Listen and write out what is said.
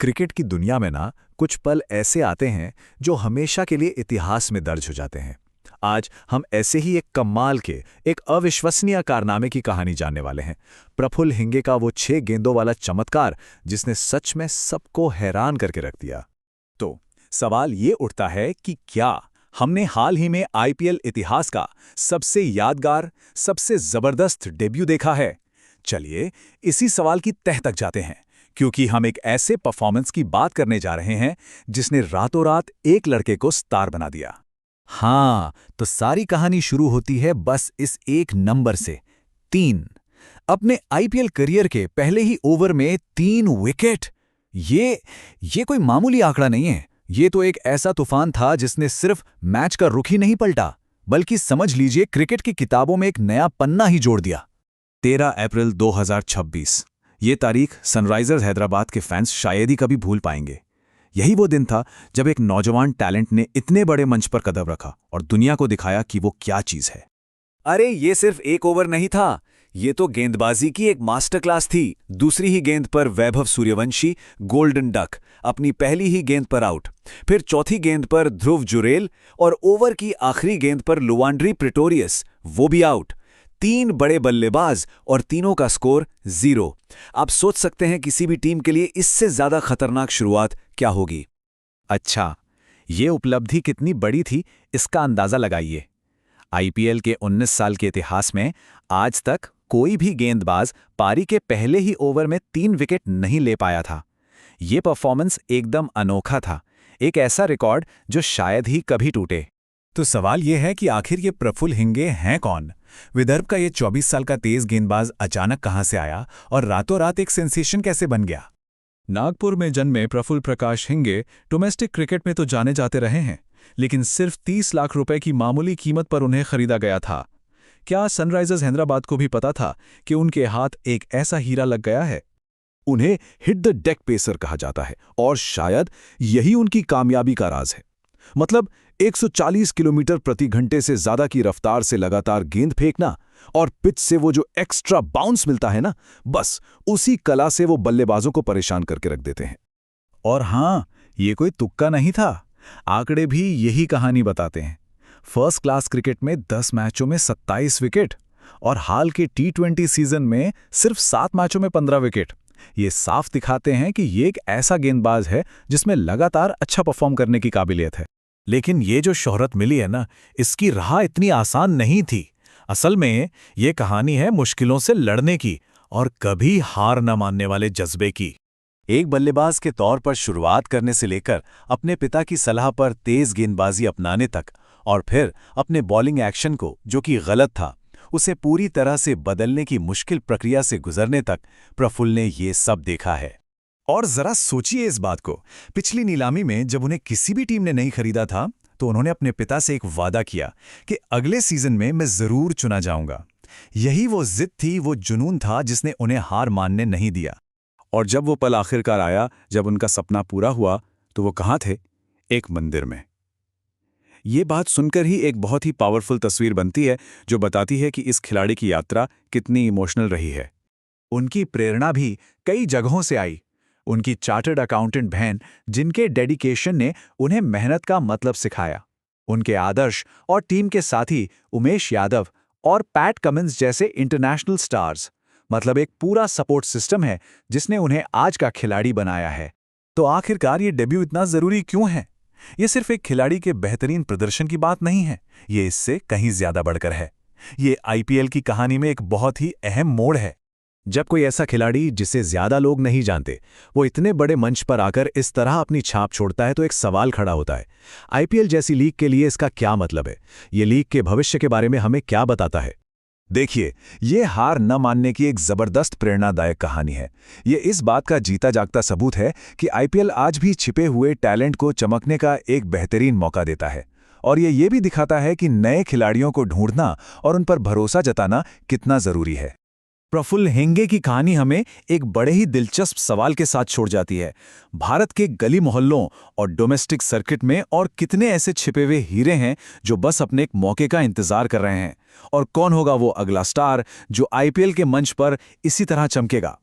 Cricket की दुनिया में ना कुछ पल ऐसे आते हैं जो हमेशा के लिए इतिहास में दर्ज हो जाते हैं। आज हम ऐसे ही एक कमाल के, एक अविश्वसनीय कारनामे की कहानी जानने वाले हैं। प्रफुल्ल हिंगे का वो 6 गेंदों वाला चमत्कार जिसने सच में सबको हैरान करके रख दिया। तो सवाल ये उठता है कि क्या हमने हाल ही में आईपीएल इतिहास का सबसे यादगार, सबसे जबरदस्त डेब्यू देखा है? चलिए इसी सवाल की तह तक जाते हैं, क्योंकि हम एक ऐसे परफॉर्मेंस की बात करने जा रहे हैं जिसने रातों रात एक लड़के को स्टार बना दिया। हाँ, तो सारी कहानी शुरू होती है बस इस एक नंबर से, 3। अपने आईपीएल करियर के पहले ही ओवर में 3 विकेट। ये कोई मामूली आंकड़ा नहीं है। ये तो एक ऐसा तूफान था जिसने सिर्फ मैच का रुख ही नहीं पलटा, बल्कि समझ लीजिए क्रिकेट की किताबों में एक नया पन्ना ही जोड़ दिया। 13 अप्रैल 2026, ये तारीख सनराइजर्स हैदराबाद के फैंस शायद ही कभी भूल पाएंगे। यही वो दिन था जब एक नौजवान टैलेंट ने इतने बड़े मंच पर कदम रखा और दुनिया को दिखाया कि वो क्या चीज है। अरे ये सिर्फ एक ओवर नहीं था, ये तो गेंदबाजी की एक मास्टर क्लास थी। दूसरी ही गेंद पर वैभव सूर्यवंशी, गोल्डन डक, अपनी पहली ही गेंद पर आउट। फिर चौथी गेंद पर ध्रुव जुरेल और ओवर की आखिरी गेंद पर लुआंड्री प्रिटोरियस, वो भी आउट। 3 बड़े बल्लेबाज और तीनों का स्कोर 0। आप सोच सकते हैं किसी भी टीम के लिए इससे ज्यादा खतरनाक शुरुआत क्या होगी। अच्छा, ये उपलब्धि कितनी बड़ी थी इसका अंदाजा लगाइए। आईपीएल के 19 साल के इतिहास में आज तक कोई भी गेंदबाज पारी के पहले ही ओवर में 3 विकेट नहीं ले पाया था। ये परफॉर्मेंस एकदम अनोखा था, एक ऐसा रिकॉर्ड जो शायद ही कभी टूटे। तो सवाल यह है कि आखिर ये प्रफुल्ल हिंगे हैं कौन? विदर्भ का ये 24 साल का तेज गेंदबाज अचानक कहां से आया और रातों रात एक सेंसेशन कैसे बन गया? नागपुर में जन्मे प्रफुल्ल प्रकाश हिंगे डोमेस्टिक क्रिकेट में तो जाने जाते रहे हैं, लेकिन सिर्फ 30 लाख रुपए की मामूली कीमत पर उन्हें खरीदा गया था। क्या सनराइजर्स हैदराबाद को भी पता था कि उनके हाथ एक ऐसा हीरा लग गया है? उन्हें हिट द डेक पेसर कहा जाता है और शायद यही उनकी कामयाबी का राज है। मतलब 140 किलोमीटर प्रति घंटे से ज्यादा की रफ्तार से लगातार गेंद फेंकना और पिच से वो जो एक्स्ट्रा बाउंस मिलता है ना, बस उसी कला से वो बल्लेबाजों को परेशान करके रख देते हैं। और हाँ, ये कोई तुक्का नहीं था, आंकड़े भी यही कहानी बताते हैं। फर्स्ट क्लास क्रिकेट में 10 मैचों में 27 विकेट और हाल के T20 सीजन में सिर्फ 7 मैचों में 15 विकेट। ये साफ दिखाते हैं कि ये एक ऐसा गेंदबाज है जिसमें लगातार अच्छा परफॉर्म करने की काबिलियत है। लेकिन ये जो शोहरत मिली है ना, इसकी राह इतनी आसान नहीं थी। असल में ये कहानी है मुश्किलों से लड़ने की और कभी हार न मानने वाले जज्बे की। एक बल्लेबाज के तौर पर शुरुआत करने से लेकर अपने पिता की सलाह पर तेज गेंदबाजी अपनाने तक, और फिर अपने बॉलिंग एक्शन को, जो कि गलत था, उसे पूरी तरह से बदलने की मुश्किल प्रक्रिया से गुजरने तक प्रफुल्ल ने ये सब देखा है। और जरा सोचिए इस बात को, पिछली नीलामी में जब उन्हें किसी भी टीम ने नहीं खरीदा था तो उन्होंने अपने पिता से एक वादा किया कि अगले सीजन में मैं जरूर चुना जाऊंगा। यही वो जिद थी, वो जुनून था जिसने उन्हें हार मानने नहीं दिया। और जब वो पल आखिरकार आया, जब उनका सपना पूरा हुआ, तो वो कहाँ थे? एक मंदिर में। ये बात सुनकर ही एक बहुत ही पावरफुल तस्वीर बनती है जो बताती है कि इस खिलाड़ी की यात्रा कितनी इमोशनल रही है। उनकी प्रेरणा भी कई जगहों से आई। उनकी चार्टर्ड अकाउंटेंट बहन, जिनके डेडिकेशन ने उन्हें मेहनत का मतलब सिखाया। उनके आदर्श और टीम के साथी उमेश यादव और पैट कमिंस जैसे इंटरनेशनल स्टार्स। मतलब एक पूरा सपोर्ट सिस्टम है जिसने उन्हें आज का खिलाड़ी बनाया है। तो आखिरकार ये डेब्यू इतना जरूरी क्यों है? ये सिर्फ एक खिलाड़ी के बेहतरीन प्रदर्शन की बात नहीं है, ये इससे कहीं ज्यादा बढ़कर है। ये आईपीएल की कहानी में एक बहुत ही अहम मोड़ है। जब कोई ऐसा खिलाड़ी जिसे ज्यादा लोग नहीं जानते, वो इतने बड़े मंच पर आकर इस तरह अपनी छाप छोड़ता है, तो एक सवाल खड़ा होता है, आईपीएल जैसी लीग के लिए इसका क्या मतलब है? ये लीग के भविष्य के बारे में हमें क्या बताता है? देखिए, ये हार न मानने की एक जबरदस्त प्रेरणादायक कहानी है। ये इस बात का जीता जागता सबूत है कि आईपीएल आज भी छिपे हुए टैलेंट को चमकने का एक बेहतरीन मौका देता है। और ये भी दिखाता है कि नए खिलाड़ियों को ढूंढना और उन पर भरोसा जताना कितना जरूरी है। प्रफुल्ल हिंगे की कहानी हमें एक बड़े ही दिलचस्प सवाल के साथ छोड़ जाती है। भारत के गली मोहल्लों और डोमेस्टिक सर्किट में और कितने ऐसे छिपे हुए हीरे हैं जो बस अपने एक मौके का इंतजार कर रहे हैं? और कौन होगा वो अगला स्टार जो आईपीएल के मंच पर इसी तरह चमकेगा?